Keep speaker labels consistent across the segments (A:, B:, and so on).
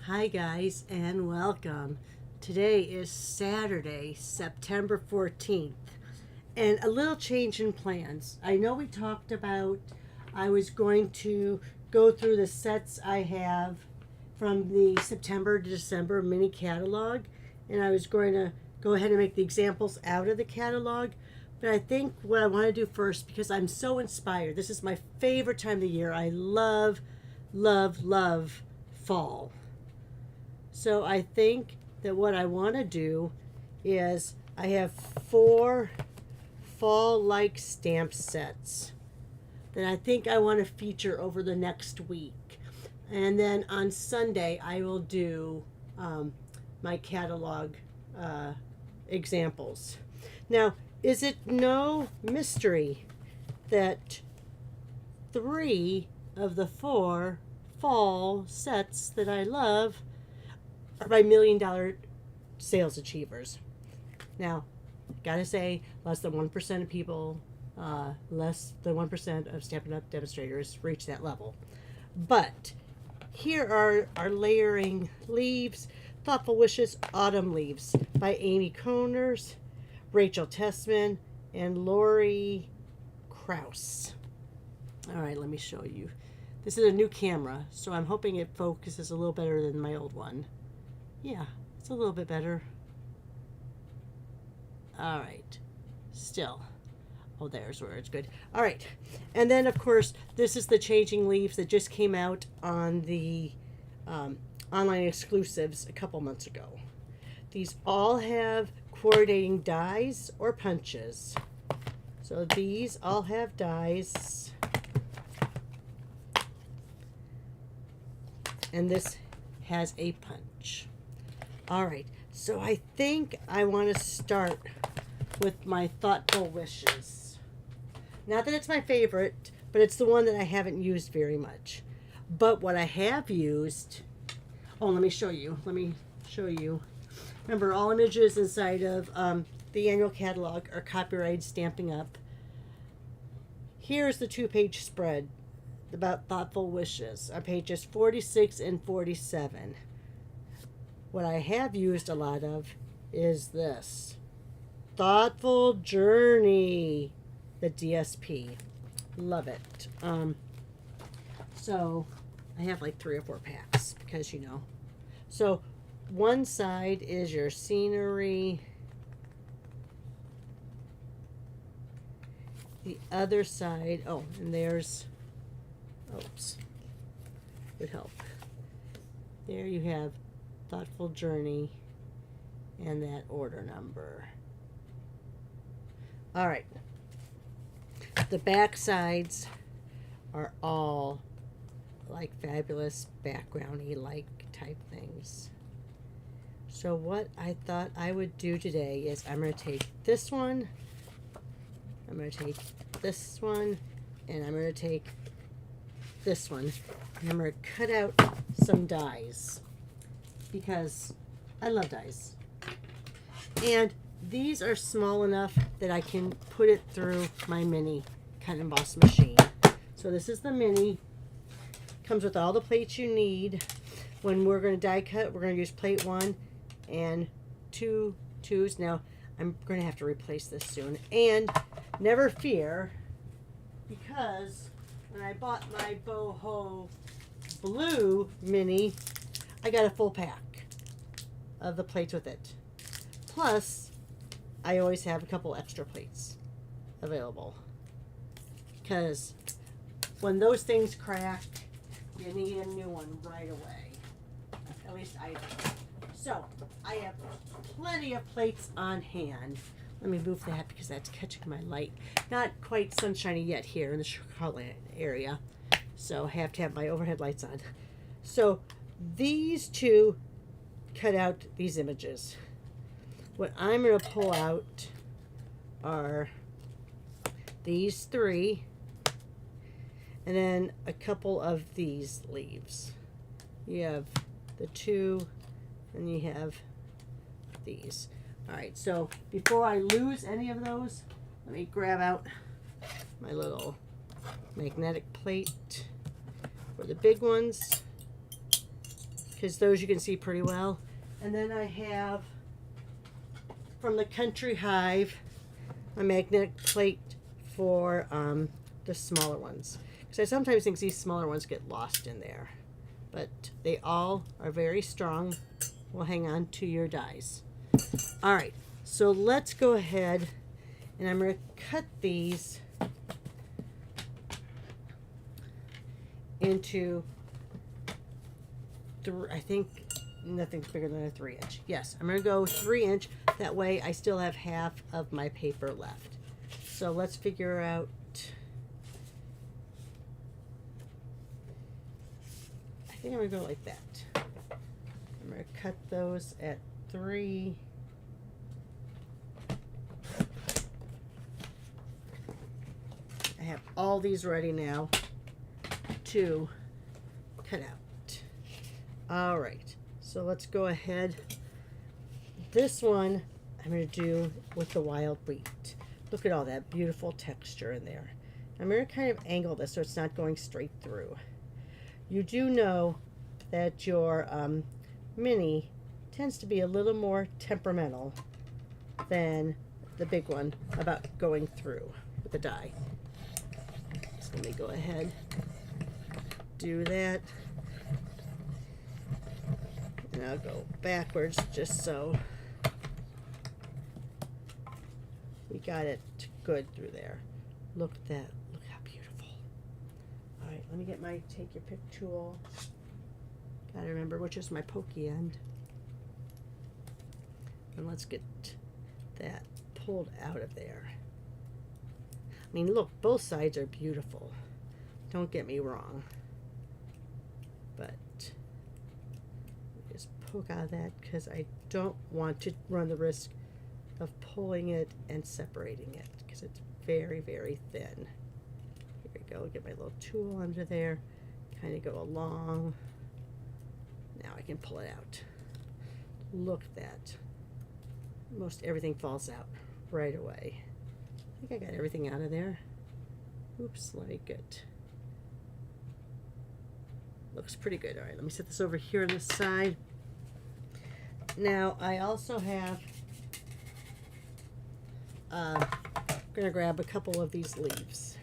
A: Hi, guys, and welcome. Today is Saturday, September 14th, and a little change in plans. I know we talked about I was going to go through the sets I have from the September to December mini catalog, and I was going to go ahead and make the examples out of the catalog. But I think what I want to do first, because I'm so inspired, this is my favorite time of the year. I love, love, love fall. So I think that what I want to do is I have 4 fall-like stamp sets that I think I want to feature over the next week. And then on Sunday, I will do my catalog examples. Now, is it no mystery that 3 of the 4 fall sets that I love are by $1 million sales achievers? Now, gotta say, less than 1% of people, less than 1% of Stampin' Up! Demonstrators reach that level. But here are our layering leaves, Thoughtful Wishes Autumn Leaves by Amy Coners, Rachel Tessman, and Lori Krause. All right, let me show you. This is a new camera, so I'm hoping it focuses a little better than my old one. Yeah, it's a little bit better. All right, still. Oh, there's where it's good. All right, and then of course, this is the changing leaves that just came out on the online exclusives a couple months ago. These all have coordinating dies or punches. So these all have dies. And this has a punch. All right, so I think I want to start with my Thoughtful Wishes. Not that it's my favorite, but it's the one that I haven't used very much. But what I have used, let me show you. Remember, all images inside of the annual catalog are copyrighted Stampin' Up. Here's the 2-page spread about Thoughtful Wishes on pages 46 and 47. What I have used a lot of is this Thoughtful Journey, the DSP. Love it. So I have like 3 or 4 packs because So one side is your scenery. The other side, and there's, would help. There you have Thoughtful Journey and that order number. All right. The back sides are all like fabulous background-y like type things. So what I thought I would do today is I'm going to take this one, I'm going to take this one, and I'm going to take this one, and I'm going to cut out some dies because I love dies. And these are small enough that I can put it through my mini cut and emboss machine. So this is the mini. Comes with all the plates you need. When we're going to die cut, we're going to use plate 1 and 2 twos. Now, I'm going to have to replace this soon. And never fear, because when I bought my Boho Blue mini, I got a full pack of the plates with it. Plus, I always have a couple extra plates available. Because when those things crack, you need a new one right away. At least I do. So, I have plenty of plates on hand. Let me move that because that's catching my light. Not quite sunshiny yet here in the Chicago area. So, I have to have my overhead lights on. So, these 2 cut out these images. What I'm going to pull out are these 3. And then a couple of these leaves. You have the 2, and you have these. All right, so before I lose any of those, let me grab out my little magnetic plate for the big ones. because those you can see pretty well. And then I have from the Country Hive a magnetic plate for the smaller ones, because I sometimes think these smaller ones get lost in there, but they all are very strong, will hang on to your dies. All right, so let's go ahead and I'm going to cut these into I think nothing's bigger than a 3-inch. Yes, I'm going to go 3-inch. That way I still have half of my paper left. So let's figure out. I think I'm going to go like that. I'm going to cut those at 3. I have all these ready now to cut out. All right, so let's go ahead. This one I'm going to do with the wild wheat. Look at all that beautiful texture in there. I'm going to kind of angle this so it's not going straight through. You do know that your mini tends to be a little more temperamental than the big one about going through with the die. So let me go ahead, do that. And I'll go backwards just so we got it good through there. Look at that. Look how beautiful. All right, let me get my take your pick tool. Gotta remember which is my pokey end. And let's get that pulled out of there. I mean, look, both sides are beautiful. Don't get me wrong. But just poke out of that because I don't want to run the risk of pulling it and separating it because it's very, very thin. Here we go. Get my little tool under there. Kind of go along. Now I can pull it out. Look at that. Most everything falls out right away. I think I got everything out of there. Oops, let me get. Looks pretty good. All right, let me set this over here on the side. Now I also have I'm gonna grab a couple of these leaves.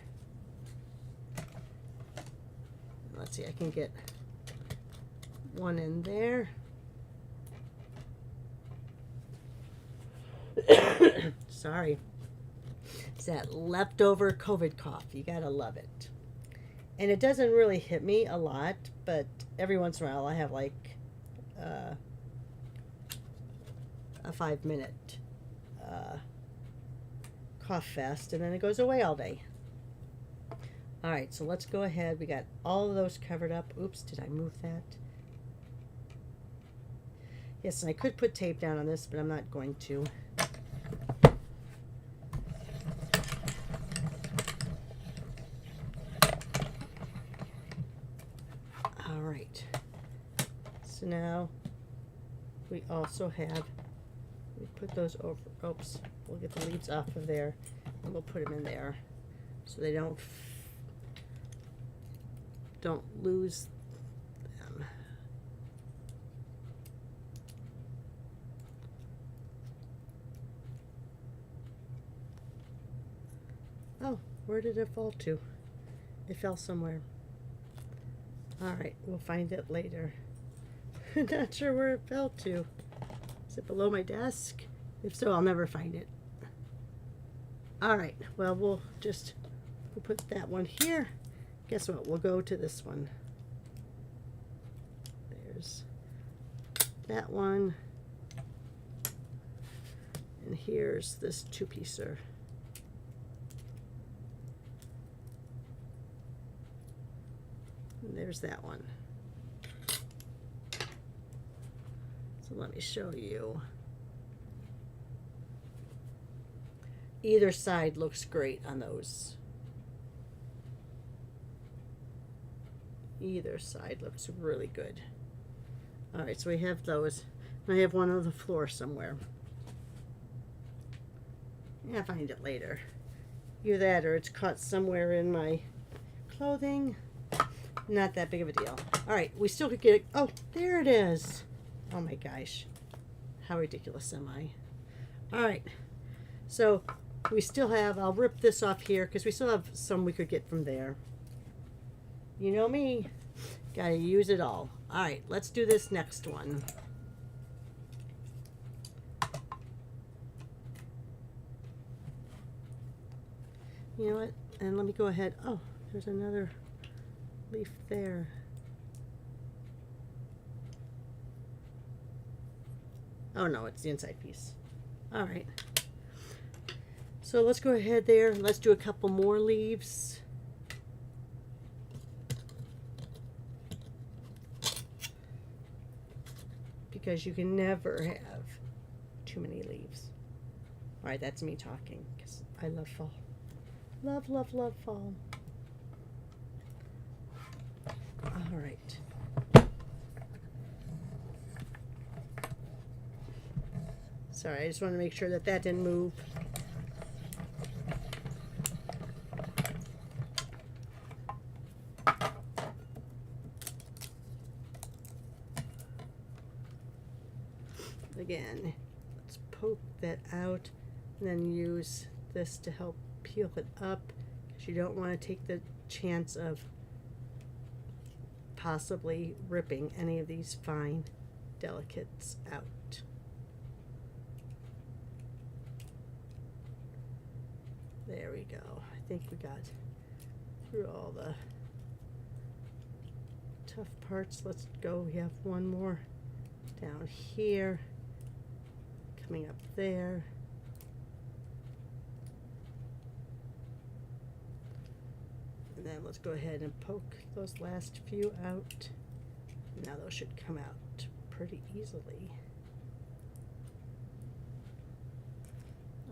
A: Let's see, I can get one in there. Sorry. It's that leftover COVID cough. You gotta love it. And it doesn't really hit me a lot, but every once in a while I have like a 5-minute cough fest, and then it goes away all day. All right, so let's go ahead. We got all of those covered up. Oops, did I move that? Yes, and I could put tape down on this, but I'm not going to. All right. So now we also have, we put those over, oops, we'll get the leaves off of there and we'll put them in there so they don't lose them. Oh, where did it fall to? It fell somewhere. All right, we'll find it later. Not sure where it fell to. Is it below my desk? If so, I'll never find it. All right, well, we'll put that one here. Guess what? We'll go to this one. There's that one. And here's this 2-piecer. And there's that one. So let me show you. Either side looks great on those. Either side looks really good. All right, so we have those. I have one on the floor somewhere. Yeah, I'll find it later. Either that or it's caught somewhere in my clothing. Not that big of a deal. All right, we still could get it. Oh, there it is. Oh my gosh. How ridiculous am I? All right. So we still have, I'll rip this off here because we still have some we could get from there. You know me. Gotta use it all. All right, let's do this next one. You know what? And let me go ahead. Oh, there's another leaf there. Oh no, it's the inside piece. All right. So let's go ahead there. Let's do a couple more leaves. Because you can never have too many leaves. All right, that's me talking because I love fall. Love, love, love fall. All right. Sorry, I just want to make sure that that didn't move. Again, let's poke that out and then use this to help peel it up because you don't want to take the chance of possibly ripping any of these fine delicates out. There we go. I think we got through all the tough parts. Let's go. We have one more down here, coming up there. And then let's go ahead and poke those last few out. Now those should come out pretty easily.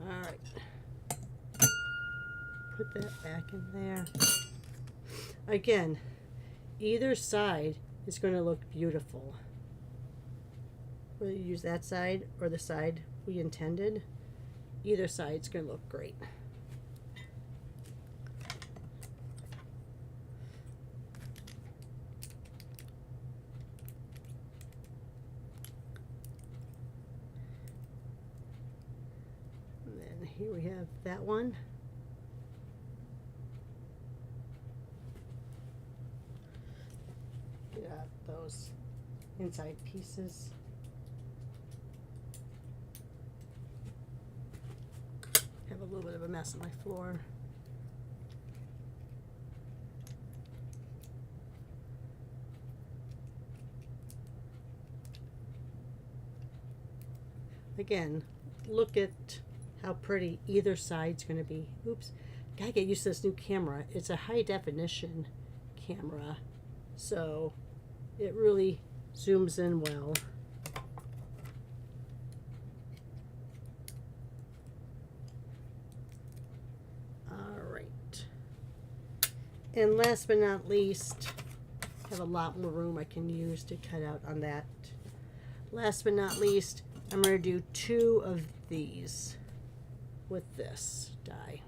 A: All right. Put that back in there. Again, either side is going to look beautiful. Whether you use that side or the side we intended, either side's going to look great. And then here we have that one. Get out those inside pieces. Have a little bit of a mess on my floor. Again, look at how pretty either side's going to be. Oops, gotta get used to this new camera. It's a high definition camera, so it really zooms in well. And last but not least, I have a lot more room I can use to cut out on that. Last but not least, I'm going to do 2 of these with this die.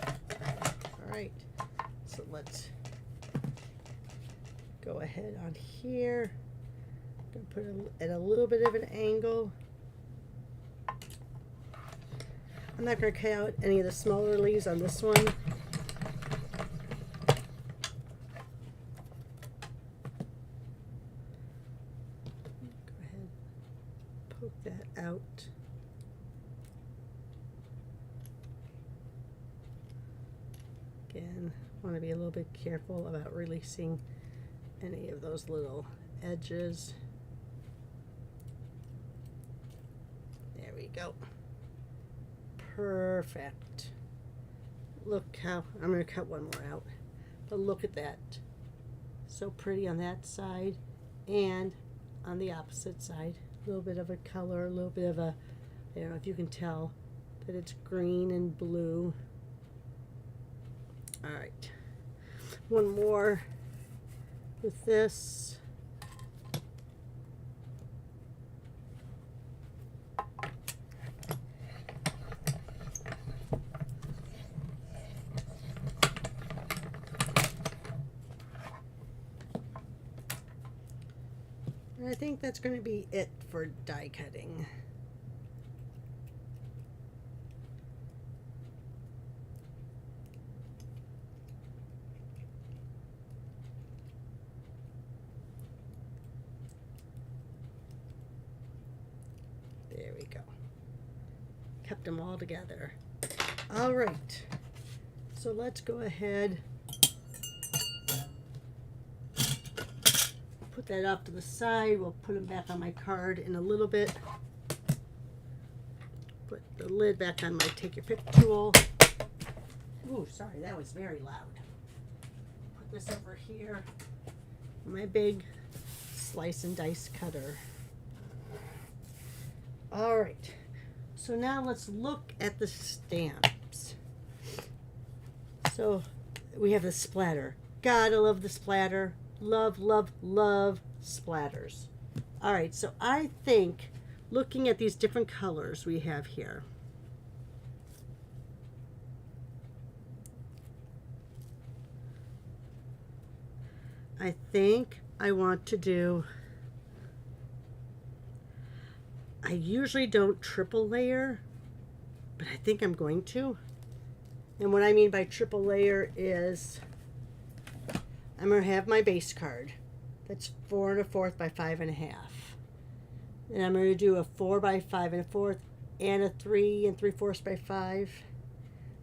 A: All right, so let's go ahead on here. I'm going to put it at a little bit of an angle. I'm not going to cut out any of the smaller leaves on this one. Go ahead, poke that out. Again, want to be a little bit careful about releasing any of those little edges. There we go. Perfect. Look how, I'm going to cut one more out, but look at that. So pretty on that side and on the opposite side. A little bit of a color, a little bit of a, I don't know if you can tell that it's green and blue. All right. One more with this. And I think that's going to be it for die cutting. There we go. Kept them all together. All right. So let's go ahead. Put that off to the side. We'll put them back on my card in a little bit. Put the lid back on my take your pick tool. Ooh, sorry, that was very loud. Put this over here. My big slice and dice cutter. All right. So now let's look at the stamps. So we have the splatter. Gotta love the splatter. Love, love, love splatters. All right, so I think looking at these different colors we have here, I think I want to do, I usually don't triple layer, but I think I'm going to. And what I mean by triple layer is I'm going to have my base card. That's 4 1/4 by 5 1/2. And I'm going to do a 4 by 5 1/4 and a 3 3/4 by 5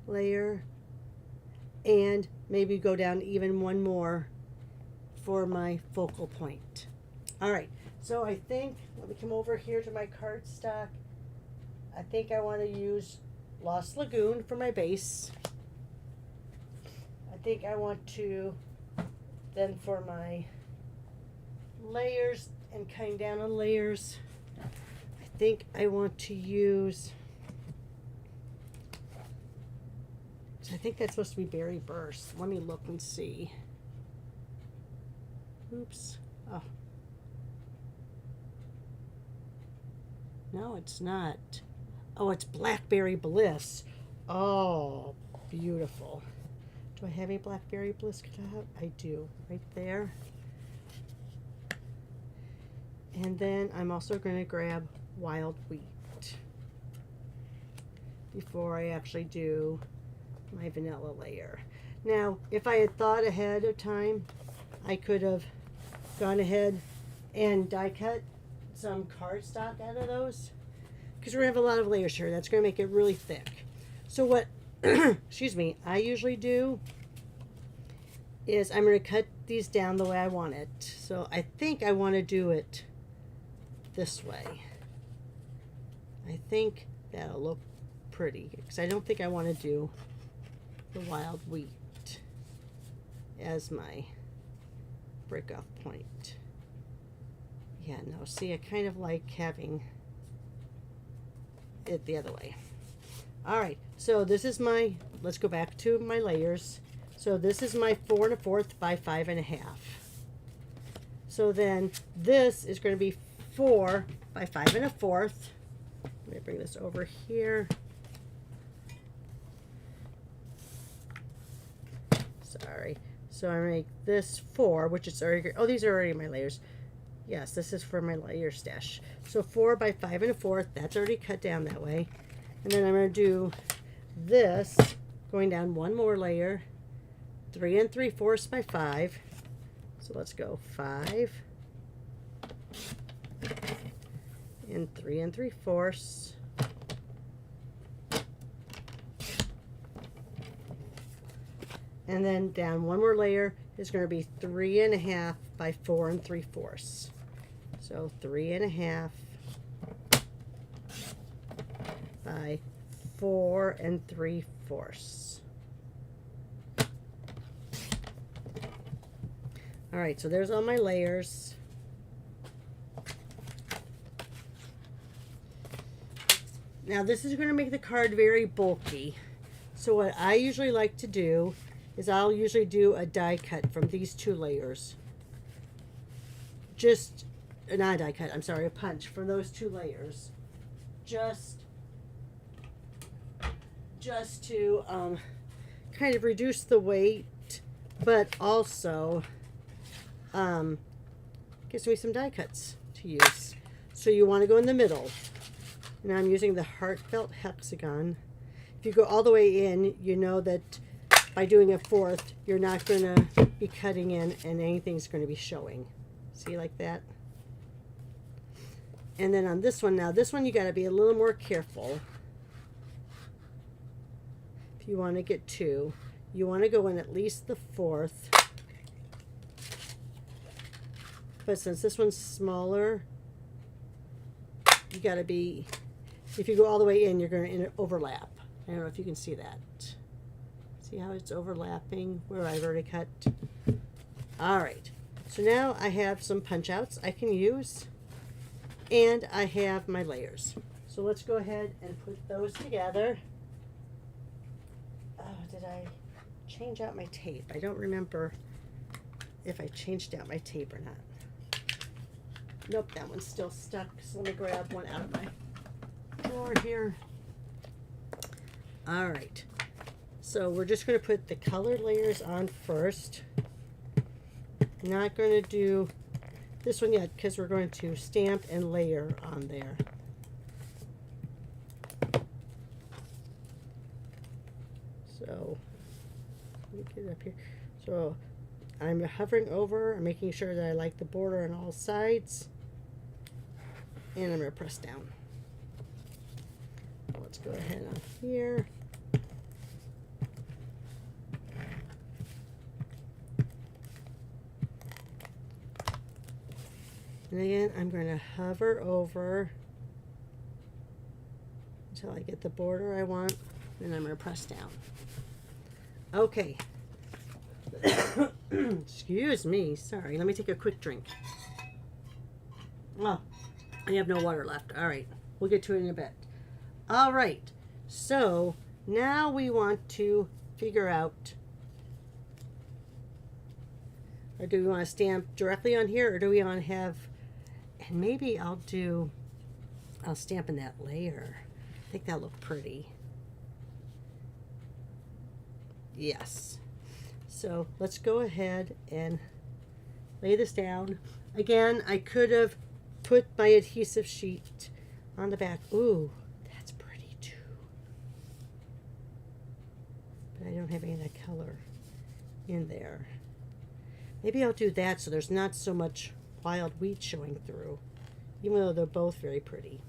A: layer. And maybe go down even one more for my focal point. All right, so I think, let me come over here to my cardstock. I think I want to use Lost Lagoon for my base. I think I want to, then for my layers and cutting down on layers, I think I want to use, I think that's supposed to be Berry Burst. Let me look and see. Oops. Oh. No, it's not. Oh, it's Blackberry Bliss. Oh, beautiful. Do I have a Blackberry Bliss cut out? I do, right there. And then I'm also going to grab Wild Wheat before I actually do my vanilla layer. Now, if I had thought ahead of time, I could have gone ahead and die cut some cardstock out of those, because we're going to have a lot of layers here. That's going to make it really thick. So what, excuse me, I usually do is I'm going to cut these down the way I want it. So I think I want to do it this way. I think that'll look pretty, because I don't think I want to do the wild wheat as my break off point. Yeah, no, see, I kind of like having it the other way. All right, so this is my, let's go back to my layers. So this is my 4 1/4 by 5 1/2. So then this is going to be 4 by 5 1/4. Let me bring this over here. Sorry. So I make this 4, which is already, oh, these are already my layers. Yes, this is for my layer stash. So 4 by 5 1/4, that's already cut down that way. And then I'm going to do this, going down one more layer, 3 3/4 by 5. So let's go 5 and 3 3/4. And then down one more layer is going to be 3 1/2 by 4 3/4. So 3 1/2 by 4 3/4. All right, so there's all my layers. Now this is going to make the card very bulky. So what I usually like to do is I'll usually do a die cut from these two layers. Just, not a die cut, I'm sorry, a punch from those two layers. Just to kind of reduce the weight, but also gives me some die cuts to to use. So you want to go in the middle. Now I'm using the heartfelt hexagon. If you go all the way in, you know that by doing a fourth, you're not going to be cutting in and anything's going to be showing. See, like that? And then on this one, now this one you got to be a little more careful. If you want to get two, you want to go in at least the fourth. But since this one's smaller, you got to be, if you go all the way in, you're going to overlap. I don't know if you can see that. See how it's overlapping where I've already cut? All right. So now I have some punch outs I can use, and I have my layers. So let's go ahead and put those together. Oh, did I change out my tape? I don't remember if I changed out my tape or not. Nope, that one's still stuck. So let me grab one out of my drawer here. All right. So we're just going to put the colored layers on first. Not going to do this one yet because we're going to stamp and layer on there. So let me get it up here. So I'm hovering over, I'm making sure that I like the border on all sides, and I'm going to press down. Let's go ahead on here. And again, I'm going to hover over until I get the border I want, and I'm going to press down. Okay. Excuse me. Sorry. Let me take a quick drink. Oh, I have no water left. All right. We'll get to it in a bit. All right. So now we want to figure out, or do we want to stamp directly on here, or do we want to have, and maybe I'll stamp in that layer. I think that'll look pretty. Yes. So let's go ahead and lay this down. Again, I could have put my adhesive sheet on the back. Ooh, that's pretty too. But I don't have any of that color in there. Maybe I'll do that so there's not so much wild wheat showing through, even though they're both very pretty.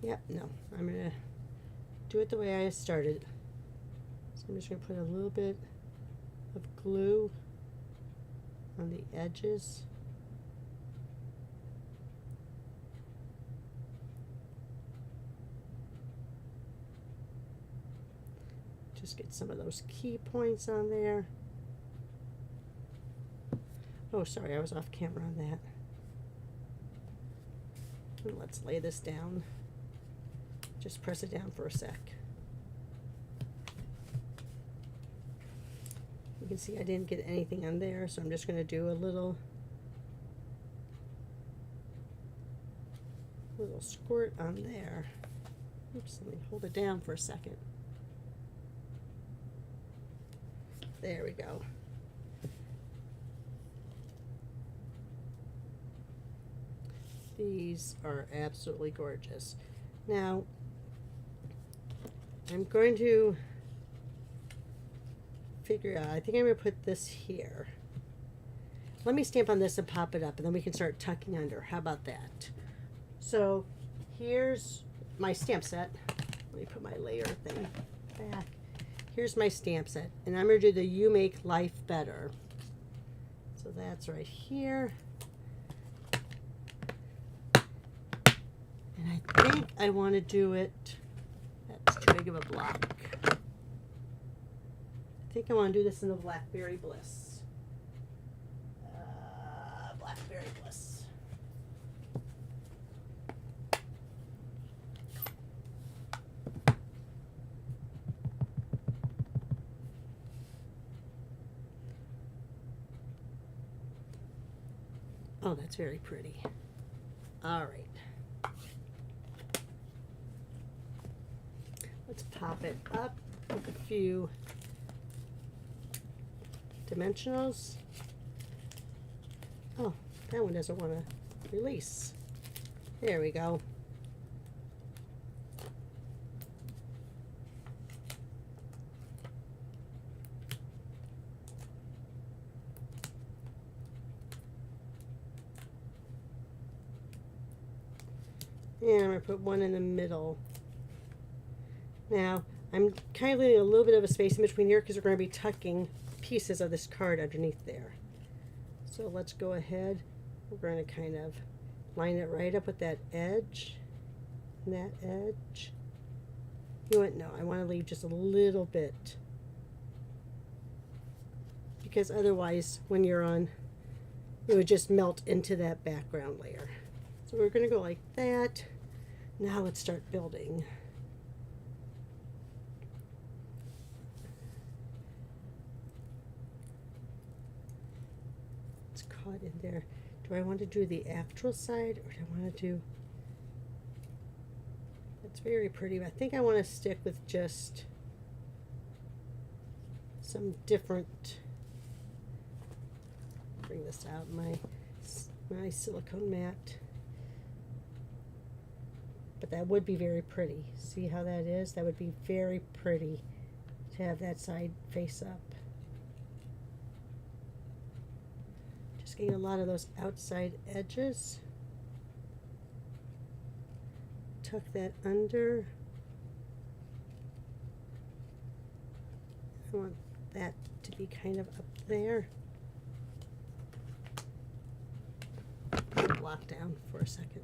A: Yep, no, I'm going to do it the way I started. So I'm just going to put a little bit of glue on the edges. Just get some of those key points on there. Oh, sorry, I was off camera on that. And let's lay this down. Just press it down for a sec. You can see I didn't get anything on there, so I'm just going to do a little squirt on there. Oops, let me hold it down for a second. There we go. These are absolutely gorgeous. Now, I'm going to figure out, I think I'm going to put this here. Let me stamp on this and pop it up, and then we can start tucking under. How about that? So here's my stamp set. Let me put my layer thing back. Here's my stamp set, and I'm going to do the You Make Life Better. So that's right here. And I think I want to do it, that's too big of a block. I think I want to do this in the Blackberry Bliss. Blackberry Bliss. Oh, that's very pretty. All right. Let's pop it up with a few dimensionals. Oh, that one doesn't want to release. There we go. And I'm going to put one in the middle. Now, I'm kind of leaving a little bit of a space in between here because we're going to be tucking pieces of this card underneath there. So let's go ahead. We're going to kind of line it right up with that edge. And that edge. You know what? No, I want to leave just a little bit. Because otherwise, when you're on, it would just melt into that background layer. So we're going to go like that. Now let's start building. It's caught in there. Do I want to do the actual side or do I want to do... It's very pretty, but I think I want to stick with just some different... Bring this out, my silicone mat. But that would be very pretty. See how that is? That would be very pretty to have that side face up. Just getting a lot of those outside edges. Tuck that under. I want that to be kind of up there. Block down for a second.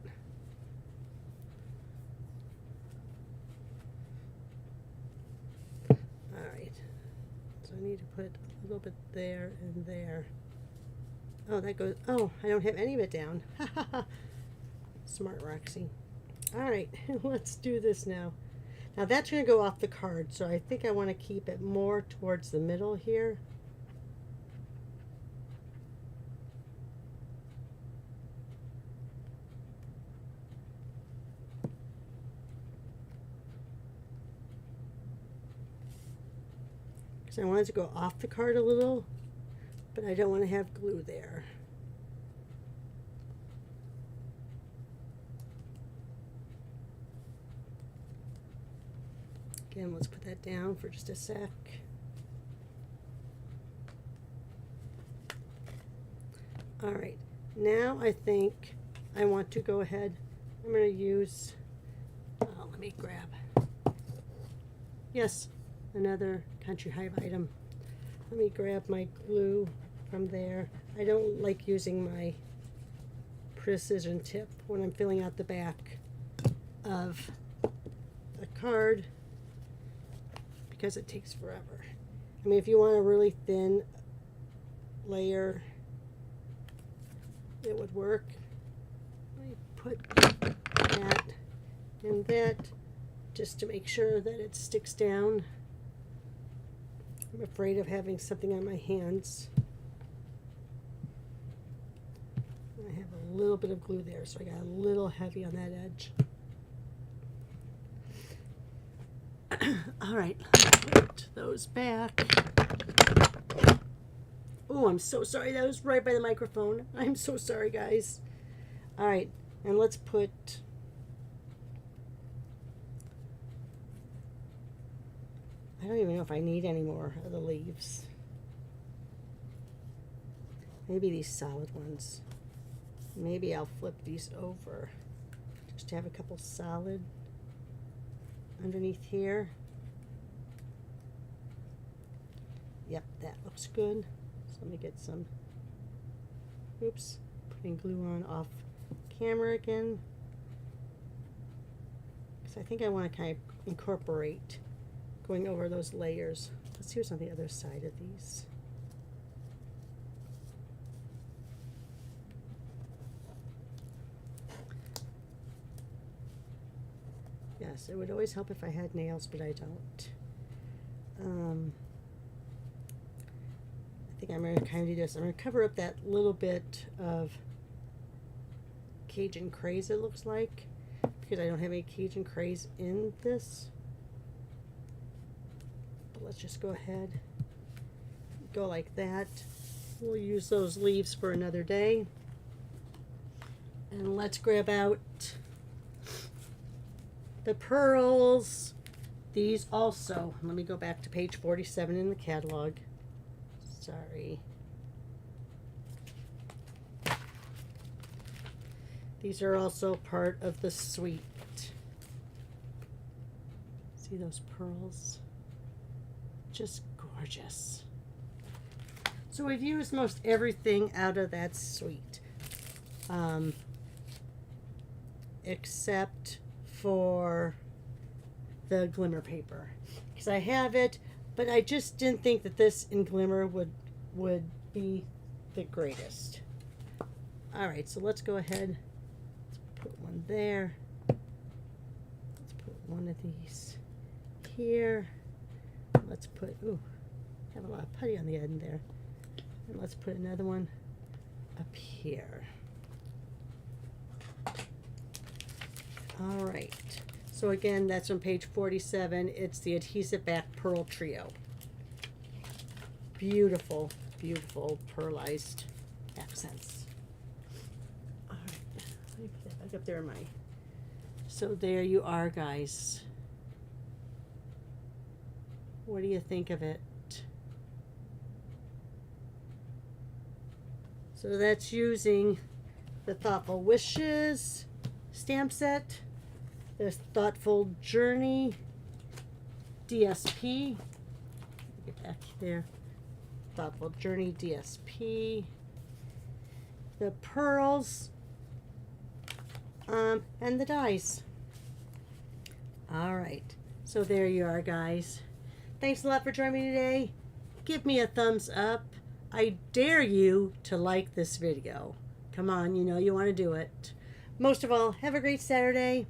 A: Alright, so I need to put a little bit there and there. Oh, that goes, oh, I don't have any of it down. Smart Roxy. Alright, let's do this now. Now that's going to go off the card, so I think I want to keep it more towards the middle here. Because I wanted to go off the card a little, but I don't want to have glue there. Again, let's put that down for just a sec. All right, now I think I want to go ahead. I'm going to use, let me grab, yes, another Country Hive item. Let me grab my glue from there. I don't like using my precision tip when I'm filling out the back of a card because it takes forever. I mean, if you want a really thin layer, it would work. Let me put that and that just to make sure that it sticks down. I'm afraid of having something on my hands. I have a little bit of glue there, so I got a little heavy on that edge. All right, put those back. Oh, I'm so sorry. That was right by the microphone. I'm so sorry, guys. All right, and let's put... I don't even know if I need any more of the leaves. Maybe these solid ones. Maybe I'll flip these over just to have a couple solid underneath here. Yep, that looks good. So let me get some, oops, putting glue on off camera again. Because I think I want to kind of incorporate going over those layers. Let's see what's on the other side of these. Yes, it would always help if I had nails, but I don't. I think I'm going to kind of do this. I'm going to cover up that little bit of Cajun craze, it looks like, because I don't have any Cajun craze in this. But let's just go ahead, go like that. We'll use those leaves for another day. And let's grab out the pearls. These also, let me go back to page 47 in the catalog. Sorry. These are also part of the suite. See those pearls? Just gorgeous. So we've used most everything out of that suite. Except for the glimmer paper. Because I have it, but I just didn't think that this in glimmer would be the greatest. Alright, so let's go ahead. Let's put one there. Let's put one of these here. Let's put, ooh, have a lot of putty on the end there. And let's put another one up here. All right. So again, that's on page 47. It's the adhesive back pearl trio. Beautiful, beautiful pearlized accents. All right. Let me put that back up there in my. So there you are, guys. What do you think of it? So that's using the Thoughtful Wishes stamp set, the Thoughtful Journey DSP, get back there, Thoughtful Journey DSP, the pearls, and the dies. All right, so there you are, guys. Thanks a lot for joining me today. Give me a thumbs up. I dare you to like this video. Come on, you know you want to do it. Most of all, have a great Saturday.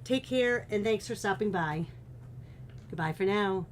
A: Take care, and thanks for stopping by. Goodbye for now.